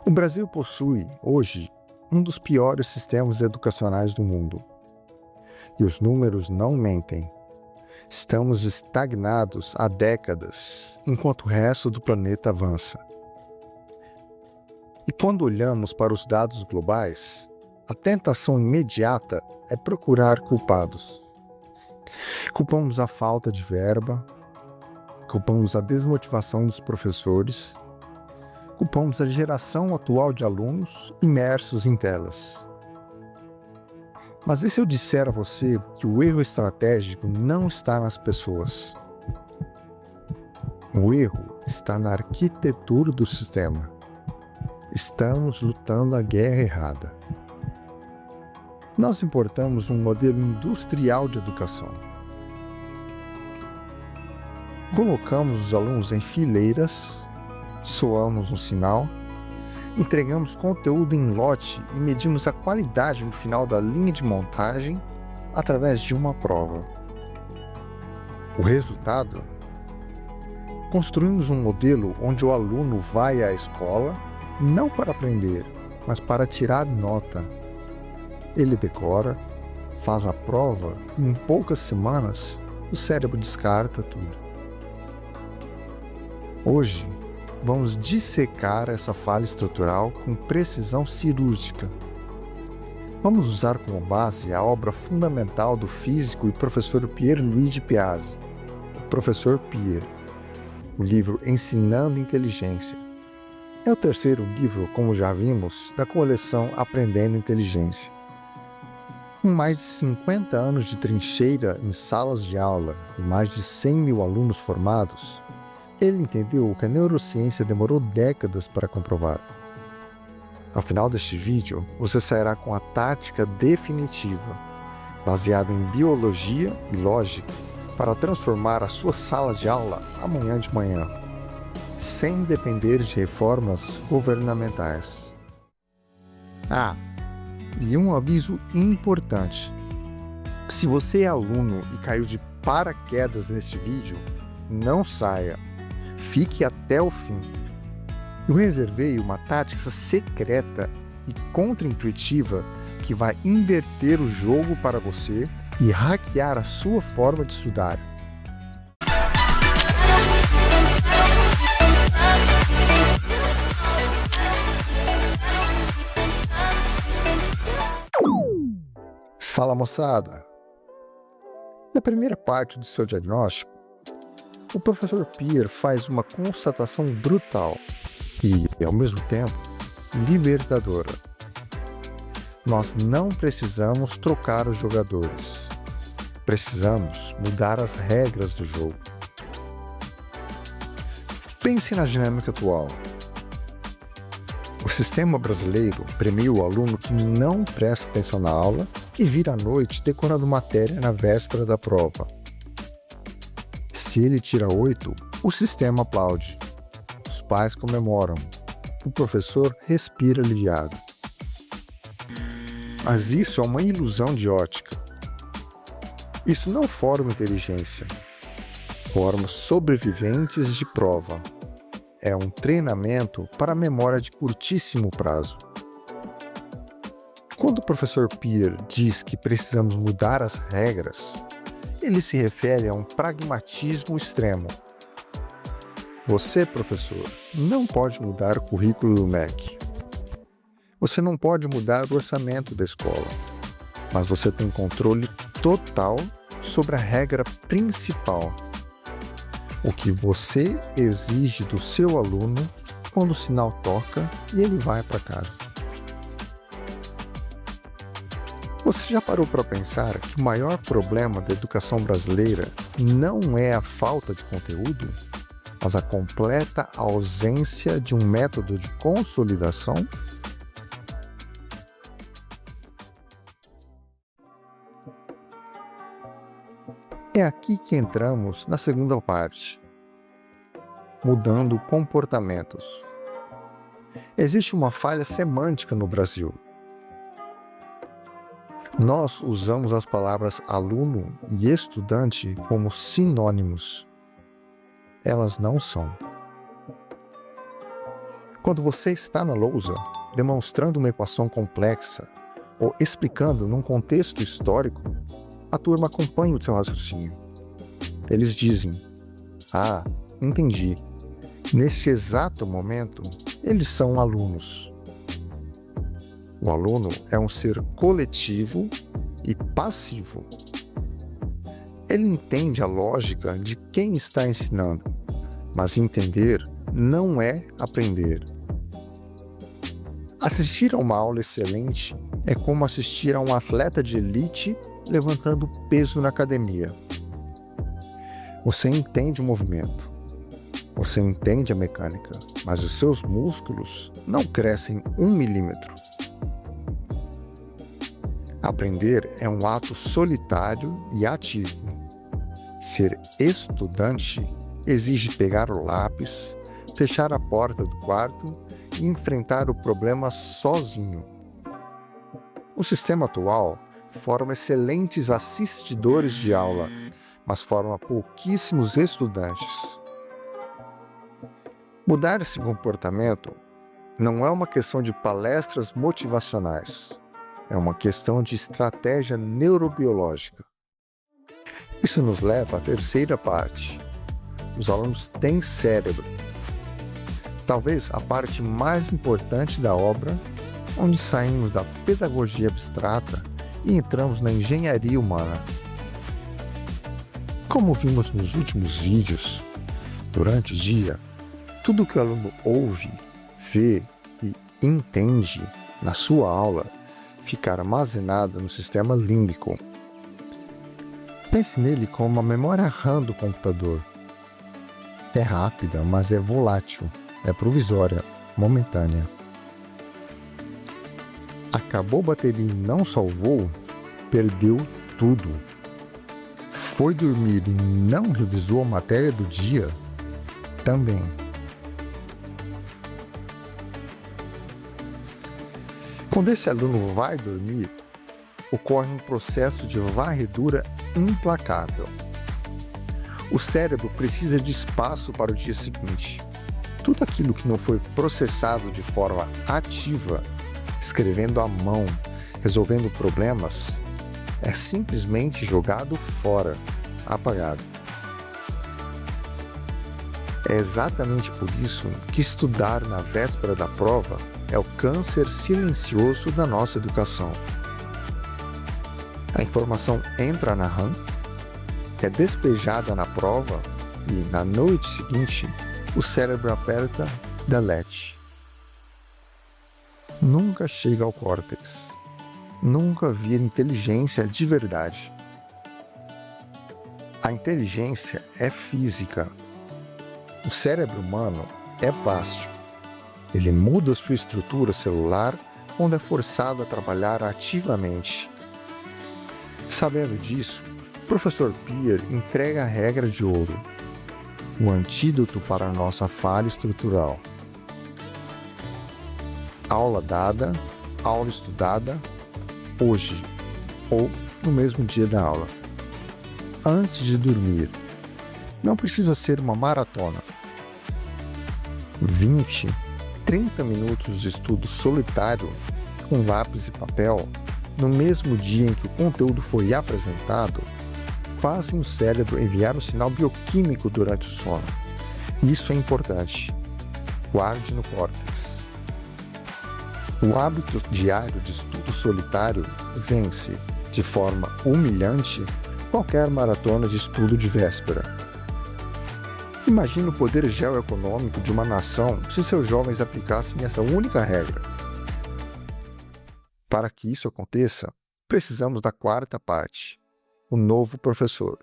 O Brasil possui, hoje, um dos piores sistemas educacionais do mundo. E os números não mentem. Estamos estagnados há décadas, enquanto o resto do planeta avança. E quando olhamos para os dados globais, a tentação imediata é procurar culpados. Culpamos a falta de verba, culpamos a desmotivação dos professores, culpamos a geração atual de alunos imersos em telas. Mas e se eu disser a você que o erro estratégico não está nas pessoas? O erro está na arquitetura do sistema. Estamos lutando a guerra errada. Nós importamos um modelo industrial de educação. Colocamos os alunos em fileiras, soamos um sinal, entregamos conteúdo em lote e medimos a qualidade no final da linha de montagem através de uma prova. O resultado? Construímos um modelo onde o aluno vai à escola não para aprender, mas para tirar nota. Ele decora, faz a prova e em poucas semanas o cérebro descarta tudo. Hoje, vamos dissecar essa falha estrutural com precisão cirúrgica. Vamos usar como base a obra fundamental do físico e professor Pierluigi Piazzi, o Professor Pierre, o livro Ensinando Inteligência. É o terceiro livro, como já vimos, da coleção Aprendendo Inteligência. Com mais de 50 anos de trincheira em salas de aula e mais de 100 mil alunos formados, ele entendeu o que a neurociência demorou décadas para comprovar. Ao final deste vídeo, você sairá com a tática definitiva, baseada em biologia e lógica, para transformar a sua sala de aula amanhã de manhã, sem depender de reformas governamentais. E um aviso importante. Se você é aluno e caiu de paraquedas neste vídeo, não saia. Fique até o fim. Eu reservei uma tática secreta e contra-intuitiva que vai inverter o jogo para você e hackear a sua forma de estudar. Fala, moçada! Na primeira parte do seu diagnóstico, o professor Pierre faz uma constatação brutal e, ao mesmo tempo, libertadora. Nós não precisamos trocar os jogadores. Precisamos mudar as regras do jogo. Pense na dinâmica atual. O sistema brasileiro premia o aluno que não presta atenção na aula e vira à noite decorando matéria na véspera da prova. Se ele tira 8, o sistema aplaude. Os pais comemoram. O professor respira aliviado. Mas isso é uma ilusão de ótica. Isso não forma inteligência. Forma sobreviventes de prova. É um treinamento para a memória de curtíssimo prazo. Quando o professor Pierre diz que precisamos mudar as regras, ele se refere a um pragmatismo extremo. Você, professor, não pode mudar o currículo do MEC. Você não pode mudar o orçamento da escola, mas você tem controle total sobre a regra principal. O que você exige do seu aluno quando o sinal toca e ele vai para casa. Você já parou para pensar que o maior problema da educação brasileira não é a falta de conteúdo, mas a completa ausência de um método de consolidação? É aqui que entramos na segunda parte, mudando comportamentos. Existe uma falha semântica no Brasil. Nós usamos as palavras aluno e estudante como sinônimos. Elas não são. Quando você está na lousa, demonstrando uma equação complexa ou explicando num contexto histórico, a turma acompanha o seu raciocínio. Eles dizem: "Ah, entendi." Neste exato momento, eles são alunos. O aluno é um ser coletivo e passivo. Ele entende a lógica de quem está ensinando, mas entender não é aprender. Assistir a uma aula excelente é como assistir a um atleta de elite levantando peso na academia. Você entende o movimento, você entende a mecânica, mas os seus músculos não crescem 1 milímetro. Aprender é um ato solitário e ativo. Ser estudante exige pegar o lápis, fechar a porta do quarto e enfrentar o problema sozinho. O sistema atual forma excelentes assistidores de aula, mas forma pouquíssimos estudantes. Mudar esse comportamento não é uma questão de palestras motivacionais, é uma questão de estratégia neurobiológica. Isso nos leva à terceira parte. Os alunos têm cérebro. Talvez a parte mais importante da obra, onde saímos da pedagogia abstrata e entramos na engenharia humana. Como vimos nos últimos vídeos, durante o dia, tudo que o aluno ouve, vê e entende na sua aula fica armazenado no sistema límbico. Pense nele como uma memória RAM do computador. É rápida, mas é volátil, é provisória, momentânea. Acabou a bateria e não salvou, perdeu tudo. Foi dormir e não revisou a matéria do dia, também. Quando esse aluno vai dormir, ocorre um processo de varredura implacável. O cérebro precisa de espaço para o dia seguinte. Tudo aquilo que não foi processado de forma ativa, escrevendo à mão, resolvendo problemas, é simplesmente jogado fora, apagado. É exatamente por isso que estudar na véspera da prova é o câncer silencioso da nossa educação. A informação entra na RAM, é despejada na prova e, na noite seguinte, o cérebro aperta delete. Nunca chega ao córtex. Nunca vira inteligência de verdade. A inteligência é física. O cérebro humano é plástico. Ele muda sua estrutura celular quando é forçado a trabalhar ativamente. Sabendo disso, o professor Peer entrega a regra de ouro, o antídoto para a nossa falha estrutural. Aula dada, aula estudada, hoje ou no mesmo dia da aula. Antes de dormir. Não precisa ser uma maratona. 20, 30 minutos de estudo solitário com lápis e papel no mesmo dia em que o conteúdo foi apresentado fazem o cérebro enviar um sinal bioquímico durante o sono. Isso é importante. Guarde no córtex. O hábito diário de estudo solitário vence, de forma humilhante, qualquer maratona de estudo de véspera. Imagine o poder geoeconômico de uma nação se seus jovens aplicassem essa única regra. Para que isso aconteça, precisamos da quarta parte, o novo professor.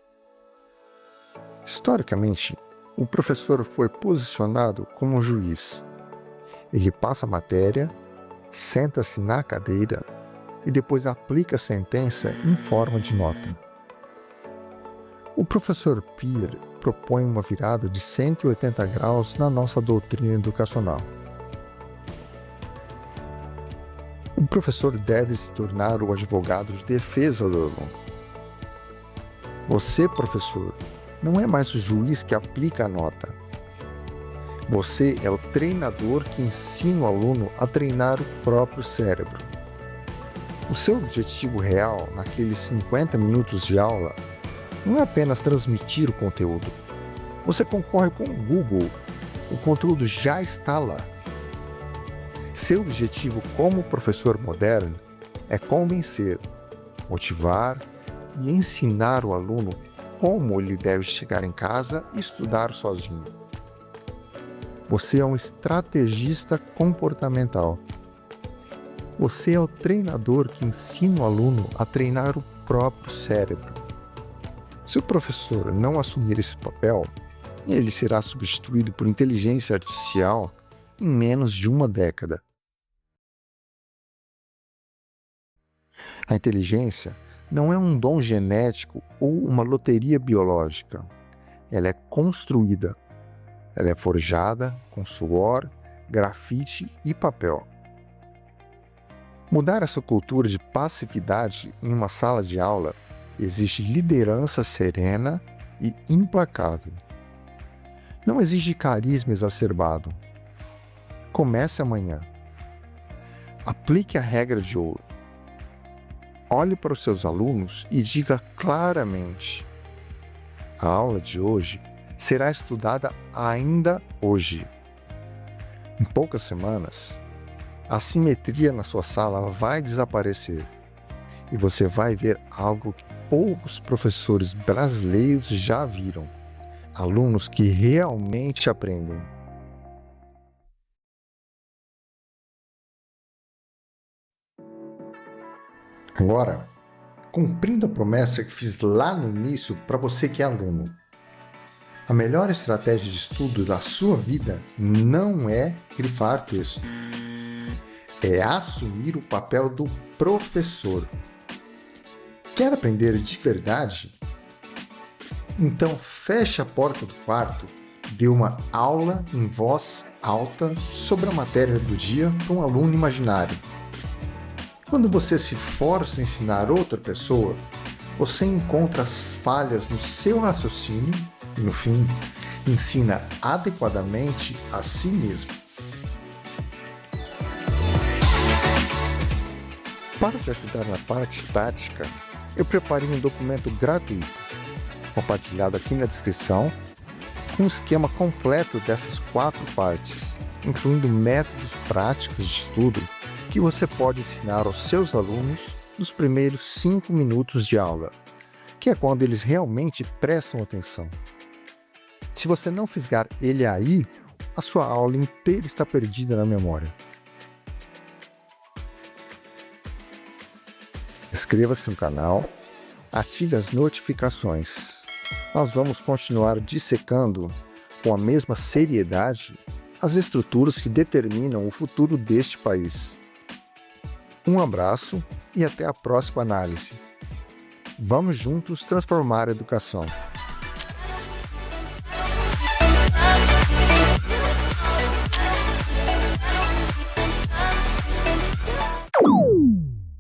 Historicamente, o professor foi posicionado como um juiz. Ele passa a matéria, senta-se na cadeira e depois aplica a sentença em forma de nota. O professor Peer propõe uma virada de 180 graus na nossa doutrina educacional. O professor deve se tornar o advogado de defesa do aluno. Você, professor, não é mais o juiz que aplica a nota. Você é o treinador que ensina o aluno a treinar o próprio cérebro. O seu objetivo real naqueles 50 minutos de aula não é apenas transmitir o conteúdo. Você concorre com o Google. O conteúdo já está lá. Seu objetivo como professor moderno é convencer, motivar e ensinar o aluno como ele deve chegar em casa e estudar sozinho. Você é um estrategista comportamental. Você é o treinador que ensina o aluno a treinar o próprio cérebro. Se o professor não assumir esse papel, ele será substituído por inteligência artificial em menos de uma década. A inteligência não é um dom genético ou uma loteria biológica. Ela é construída. Ela é forjada com suor, grafite e papel. Mudar essa cultura de passividade em uma sala de aula exige liderança serena e implacável. Não exige carisma exacerbado. Comece amanhã. Aplique a regra de ouro. Olhe para os seus alunos e diga claramente: a aula de hoje será estudada ainda hoje. Em poucas semanas, a simetria na sua sala vai desaparecer e você vai ver algo que poucos professores brasileiros já viram: alunos que realmente aprendem. Agora, cumprindo a promessa que fiz lá no início para você que é aluno, a melhor estratégia de estudo da sua vida não é grifar texto. É assumir o papel do professor. Quer aprender de verdade? Então feche a porta do quarto e dê uma aula em voz alta sobre a matéria do dia para um aluno imaginário. Quando você se força a ensinar outra pessoa, você encontra as falhas no seu raciocínio e, no fim, ensina adequadamente a si mesmo. Para te ajudar na parte tática, eu preparei um documento gratuito, compartilhado aqui na descrição, com um esquema completo dessas 4 partes, incluindo métodos práticos de estudo que você pode ensinar aos seus alunos nos primeiros 5 minutos de aula, que é quando eles realmente prestam atenção. Se você não fisgar ele aí, a sua aula inteira está perdida na memória. Inscreva-se no canal, ative as notificações. Nós vamos continuar dissecando com a mesma seriedade as estruturas que determinam o futuro deste país. Um abraço e até a próxima análise. Vamos juntos transformar a educação.